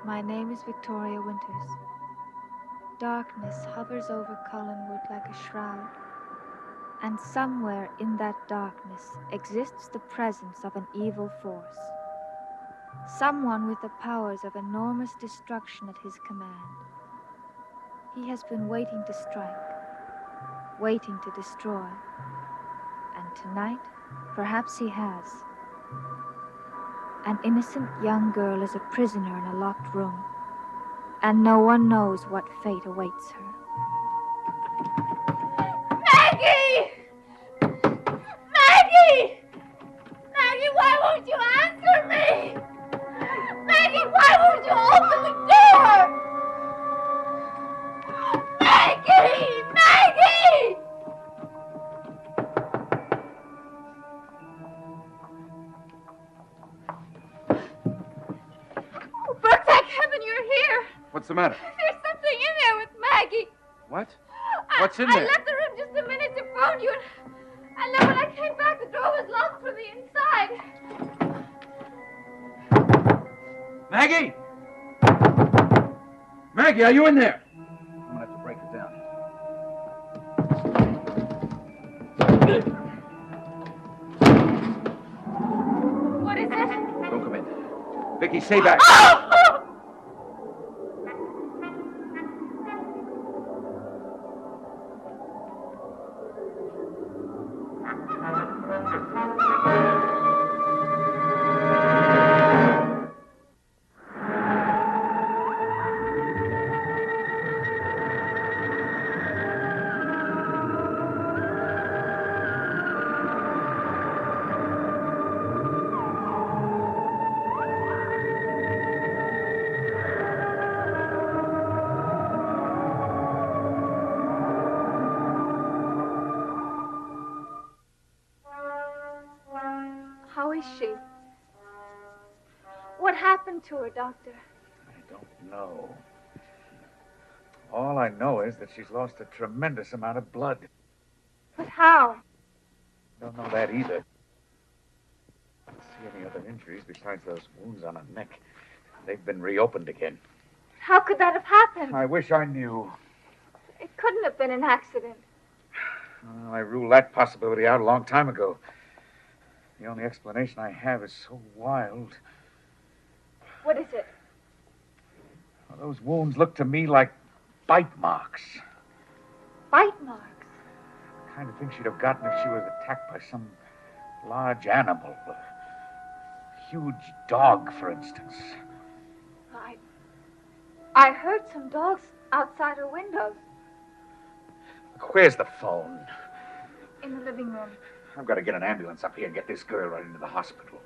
My name is Victoria Winters. Darkness hovers over Collinwood like a shroud, and somewhere in that darkness exists the presence of an evil force. Someone with the powers of enormous destruction at his command. He has been waiting to strike, waiting to destroy. And tonight, perhaps he has. An innocent young girl is a prisoner in a locked room, and no one knows what fate awaits her. Maggie! Maggie! Maggie, why won't you answer me? Maggie, why won't you open the door? Maggie! Maggie! Oh, Brooke, thank heaven you're here. What's the matter? There's something in there with Maggie. What? What's in I there? left the room just a minute to phone you, and then when I came back, the door was locked from the inside. Maggie! Maggie, are you in there? I'm gonna have to break it down. What is it? Don't come in. Vicky, stay back. How is she? What happened to her, Doctor? I don't know. All I know is that she's lost a tremendous amount of blood. But how? Don't know that either. I don't see any other injuries besides those wounds on her neck. They've been reopened again. How could that have happened? I wish I knew. It couldn't have been an accident. Well, I ruled that possibility out a long time ago. The only explanation I have is so wild. What is it? Well, those wounds look to me like bite marks. Bite marks? The kind of thing she'd have gotten if she was attacked by some large animal. A huge dog, for instance. I heard some dogs outside her windows. Where's the phone? In the living room. I've got to get an ambulance up here and get this girl right into the hospital.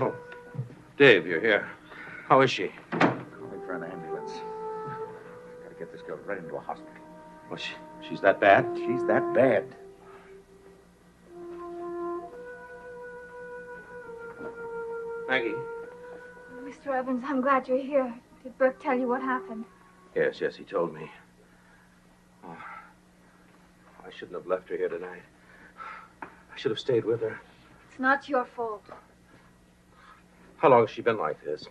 Oh, Dave, you're here. How is she? Calling for an ambulance. Got to get this girl right into a hospital. Well, she's that bad? She's that bad. Maggie? Mr. Evans, I'm glad you're here. Did Burke tell you what happened? Yes, he told me. Oh, I shouldn't have left her here tonight. I should have stayed with her. It's not your fault. How long has she been like this?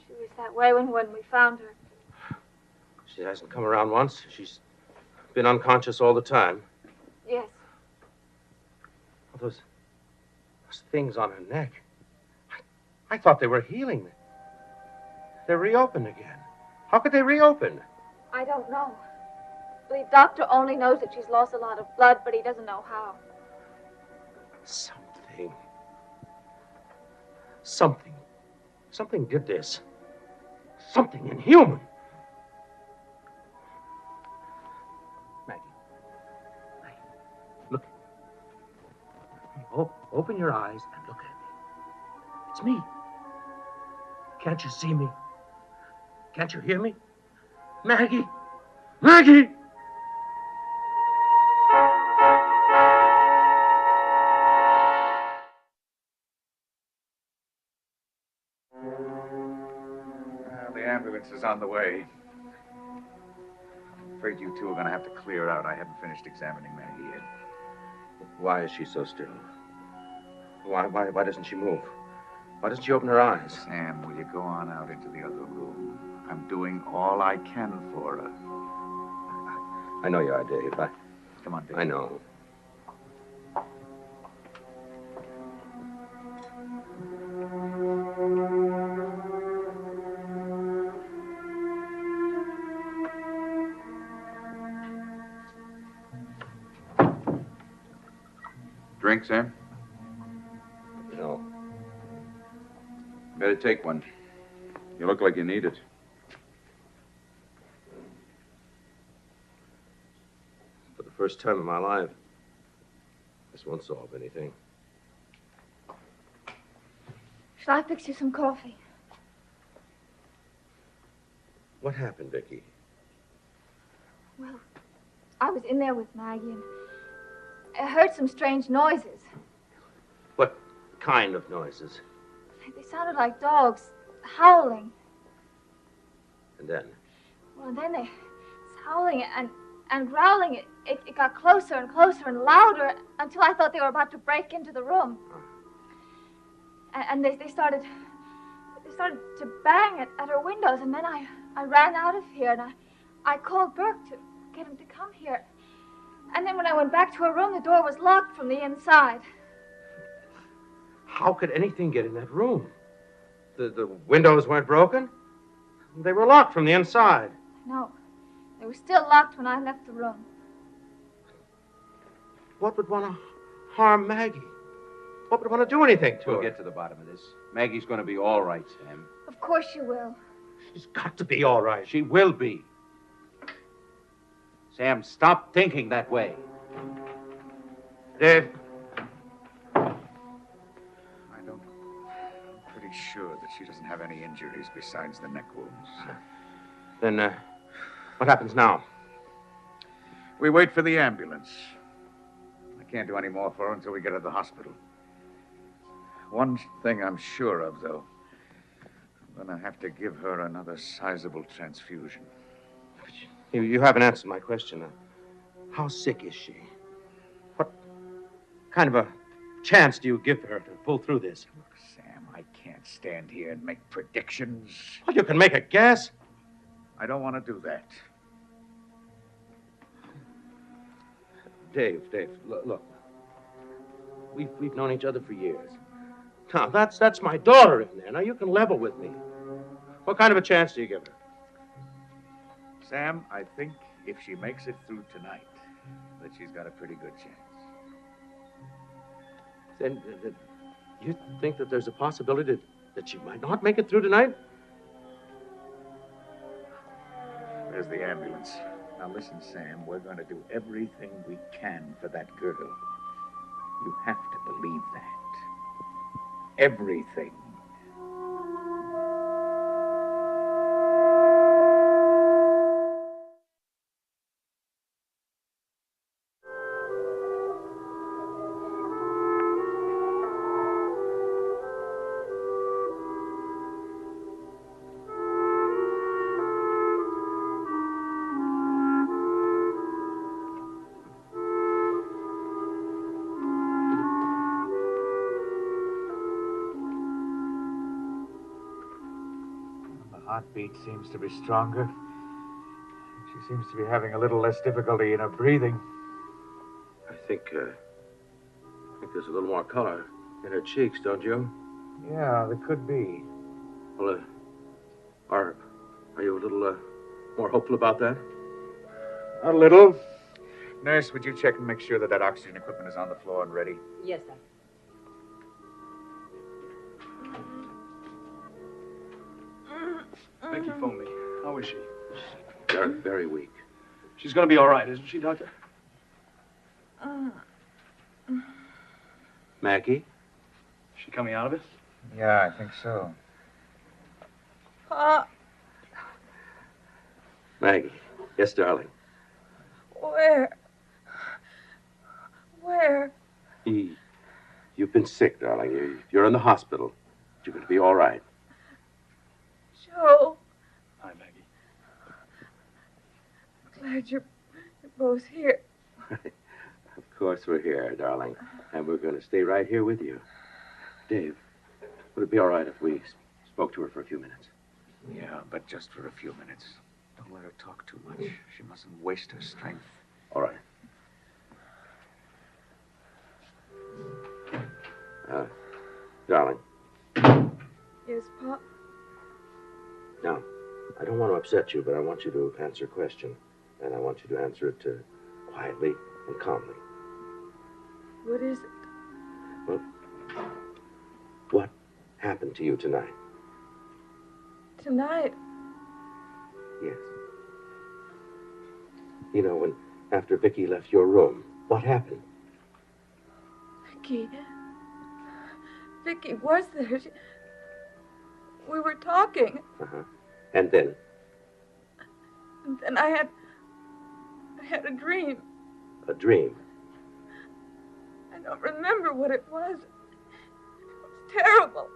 She was that way when we found her. She hasn't come around once. She's been unconscious all the time. Yes. Those things on her neck. I thought they were healing. They're reopened again. How could they reopen? I don't know. The doctor only knows that she's lost a lot of blood, but he doesn't know how. Something did this. Something inhuman. Maggie, look. Open your eyes and look at me. It's me. Can't you see me? Can't you hear me? Maggie! Maggie! ambulance is on the way. I'm afraid you two are going to have to clear out. I haven't finished examining Maggie yet. Why is she so still? Why doesn't she move? Why doesn't she open her eyes? Sam, will you go on out into the other room? I'm doing all I can for her. I know you are, Dave. Come on, Dave. I know. Drink, Sam? No. Better take one. You look like you need it. For the first time in my life, this won't solve anything. Shall I fix you some coffee? What happened, Vicky? Well, I was in there with Maggie and I heard some strange noises. What kind of noises? They sounded like dogs howling. And then? Well, and then this howling and growling, it got closer and closer and louder until I thought they were about to break into the room. And they started to bang at her windows, and then I ran out of here, and I called Burke to get him to come here. And then when I went back to her room, the door was locked from the inside. How could anything get in that room? The windows weren't broken? They were locked from the inside. No, they were still locked when I left the room. What would want to harm Maggie? What would want to do anything to her? We'll get to the bottom of this. Maggie's going to be all right, Sam. Of course you will. She's got to be all right. She will be. Sam, stop thinking that way. Dave. I'm pretty sure that she doesn't have any injuries besides the neck wounds. Then, what happens now? We wait for the ambulance. I can't do any more for her until we get her to the hospital. One thing I'm sure of, though. I'm going to have to give her another sizable transfusion. You haven't answered my question. How sick is she? What kind of a chance do you give her to pull through this? Look, Sam, I can't stand here and make predictions. Well, you can make a guess. I don't want to do that. Dave, look. We've known each other for years. Now, that's my daughter in there. Now, you can level with me. What kind of a chance do you give her? Sam, I think if she makes it through tonight, that she's got a pretty good chance. Then you think that there's a possibility that she might not make it through tonight? There's the ambulance. Now listen, Sam, we're going to do everything we can for that girl. You have to believe that. Everything. Heartbeat seems to be stronger. She seems to be having a little less difficulty in her breathing. I think there's a little more color in her cheeks, don't you? Yeah, there could be. Well, are you a little more hopeful about that? A little. Nurse, would you check and make sure that oxygen equipment is on the floor and ready? Yes, sir. Becky phoned me. How is she? Very, very weak. She's going to be all right, isn't she, Doctor? Maggie? Is she coming out of it? Yeah, I think so. Maggie. Yes, darling. Where? You've been sick, darling. You're in the hospital. You're going to be all right. Joe, glad you're both here. Of course we're here, darling. And we're going to stay right here with you. Dave, would it be all right if we spoke to her for a few minutes? Yeah, but just for a few minutes. Don't let her talk too much. She mustn't waste her strength. All right. Darling. Yes, Pop? Now, I don't want to upset you, but I want you to answer a question. And I want you to answer it quietly and calmly. What is it? Well, what happened to you tonight? Tonight? Yes. You know, when after Vicky left your room, what happened? Vicky was there. We were talking. Uh-huh. And then? And then I had a dream. A dream? I don't remember what it was. It was terrible.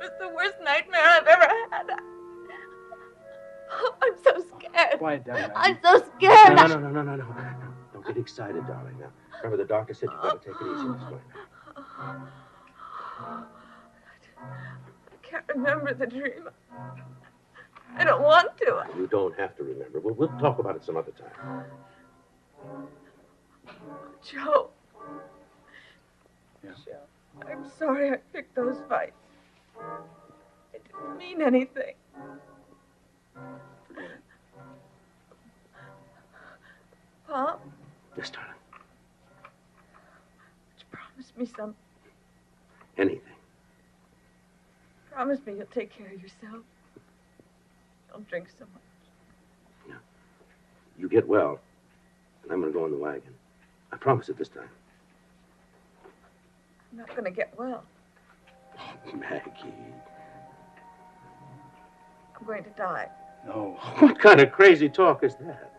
It was the worst nightmare I've ever had. I'm so scared. Quiet down, Maggie. I'm so scared. No. Don't get excited, darling. Now, remember the doctor said you've got to take it easy this way. I can't remember the dream. I don't want to. You don't have to remember. We'll talk about it some other time. Joe. Yeah. Joe, I'm sorry I picked those fights. It didn't mean anything. Forget it. Pop, Yes, darling. would you promise me something? Anything. Promise me you'll take care of yourself. Don't drink so much. You get well, and I'm going to go in the wagon. I promise it this time. I'm not going to get well. Maggie. I'm going to die. No. What kind of crazy talk is that?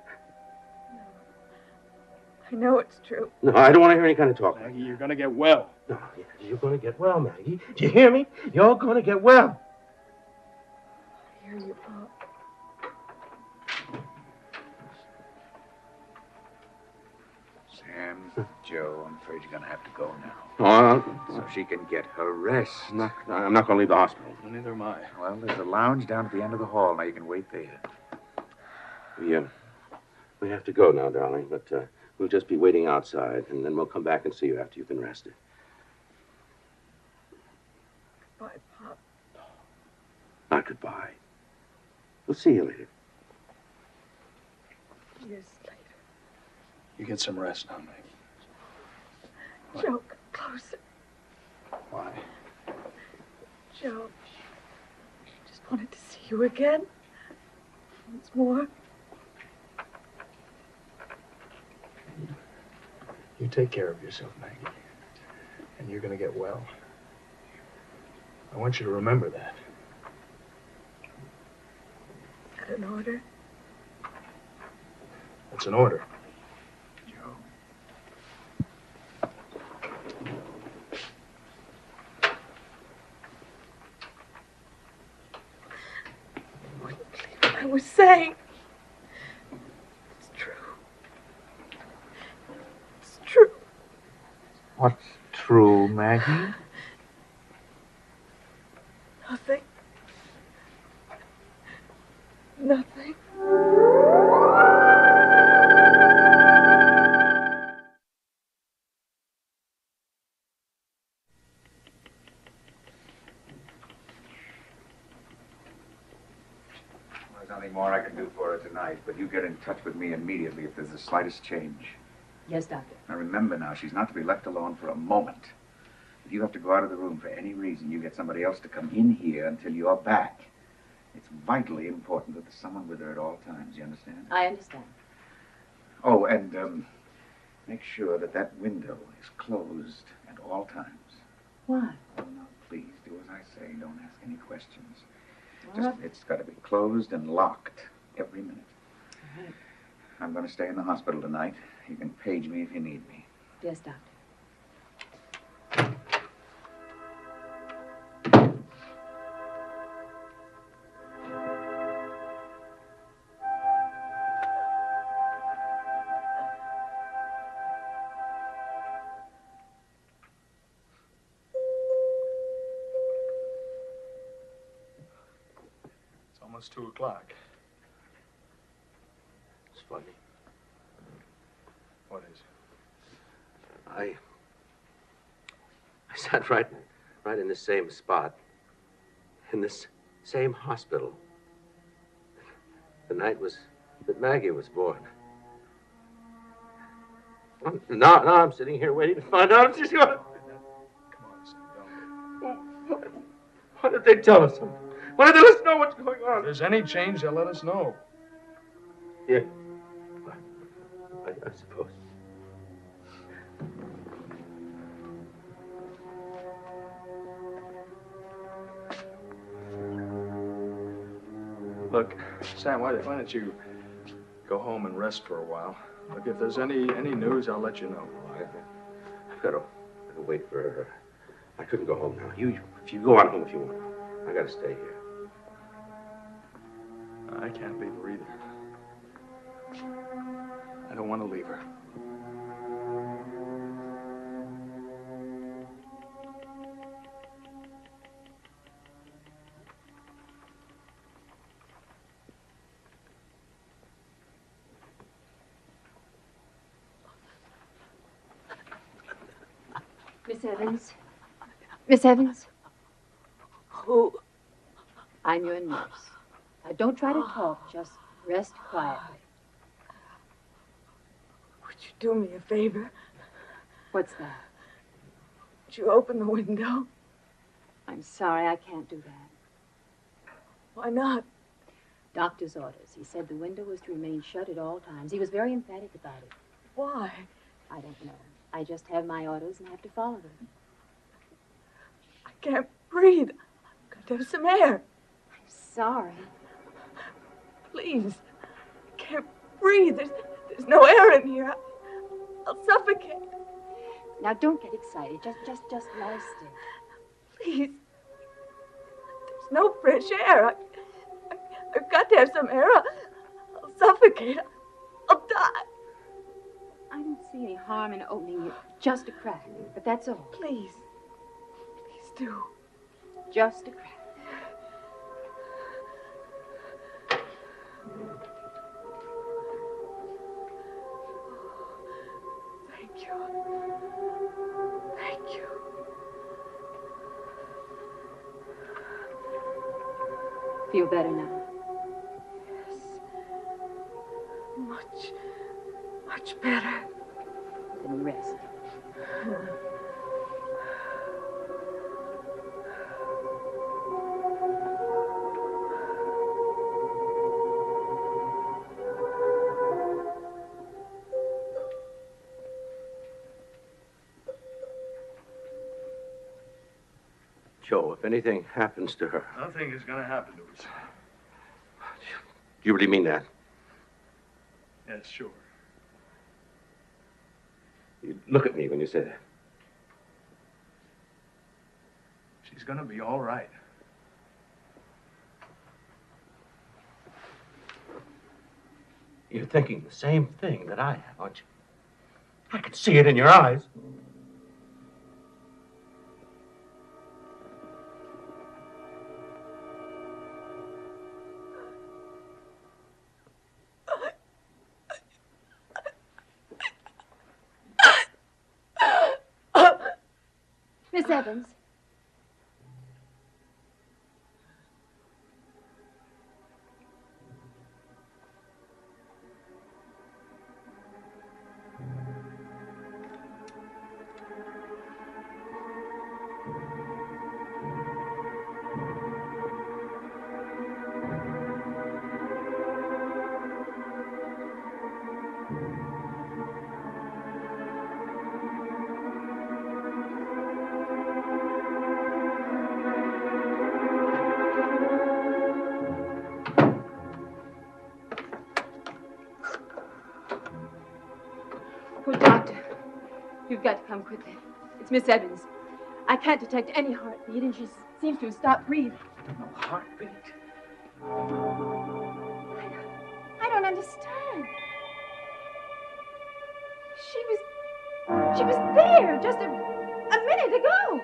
I know it's true. No, I don't want to hear any kind of talk. Maggie, you're going to get well. No, you're going to get well, Maggie. Do you hear me? You're going to get well. I hear you, Pop. Sam, Joe, I'm afraid you're going to have to go now. Oh, So she can get her rest. I'm not going to leave the hospital. Well, neither am I. Well, there's a lounge down at the end of the hall. Now you can wait there. We have to go now, darling, but we'll just be waiting outside, and then we'll come back and see you after you've been rested. Goodbye, Pop. Not goodbye. We'll see you later. Years later. You get some rest now, Maggie. Joe, come closer. Why? Joe, I just wanted to see you again. Once more. You take care of yourself, Maggie. And you're going to get well. I want you to remember that. Is that an order? That's an order. Joe. Wouldn't believe what I was saying. It's true. It's true. What's true, Maggie? Nothing. Nothing. There's nothing more I can do for her tonight, but you get in touch with me immediately if there's the slightest change. Yes, Doctor. Now remember now, she's not to be left alone for a moment. If you have to go out of the room for any reason, you get somebody else to come in here until you're back. It's vitally important that there's someone with her at all times, you understand? I understand. Oh, and make sure that that window is closed at all times. Why? Oh, no, please, do as I say. Don't ask any questions. All right. It's got to be closed and locked every minute. All right. I'm going to stay in the hospital tonight. You can page me if you need me. Yes, Doctor. almost 2 o'clock. It's funny. What is? I sat right in the same spot, in this same hospital, the night that Maggie was born. Now I'm sitting here waiting to find out if she's going to... Come on, son, don't. Why did they tell us? Why did they let us know what's going If on? there's any change, they'll let us know. Yeah. I suppose. Look, Sam, why don't you go home and rest for a while? Look, if there's any news, I'll let you know. I've got to wait for her. I couldn't go home now. If you go on home if you want. I got to stay here. I can't leave her either. I don't want to leave her. Miss Evans? Miss Evans? Who? I'm your nurse. Now, don't try to talk. Just rest quietly. Would you do me a favor? What's that? Would you open the window? I'm sorry, I can't do that. Why not? Doctor's orders. He said the window was to remain shut at all times. He was very emphatic about it. Why? I don't know. I just have my orders and have to follow them. I can't breathe. I've got to have some air. I'm sorry. Please. I can't breathe. There's no air in here. I'll suffocate. Now, don't get excited. Just lie still. Please. There's no fresh air. I've got to have some air. I'll suffocate. I'll die. I don't see any harm in opening it. Just a crack. But that's all. Please. Please do. Just a crack. Thank you. Thank you. Feel better now? Yes. Much better. Then rest. Joe, if anything happens to her... Nothing is going to happen to us. Do you really mean that? Yes, sure. You look at me when you say that. She's going to be all right. You're thinking the same thing that I have, aren't you? I can see it in your eyes. Miss Evans. Oh, doctor, you've got to come quickly. It's Miss Evans. I can't detect any heartbeat, and she seems to have stopped breathing. No heartbeat. I don't understand. She was there just a minute ago.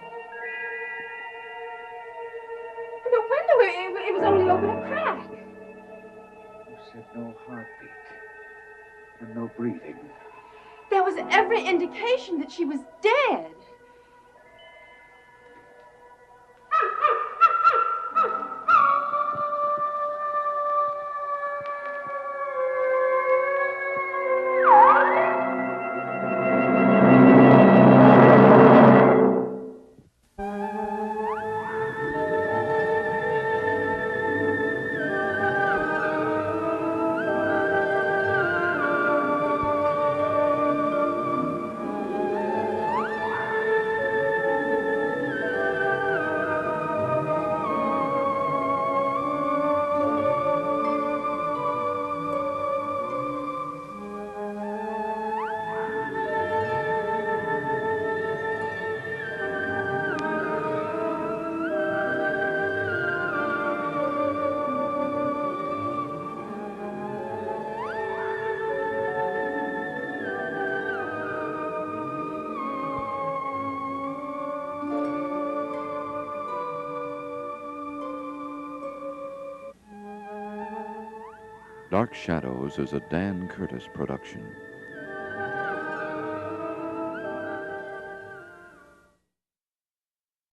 The window, It was only open a crack. You said no heartbeat and no breathing. There was every indication that she was dead. Dark Shadows is a Dan Curtis production.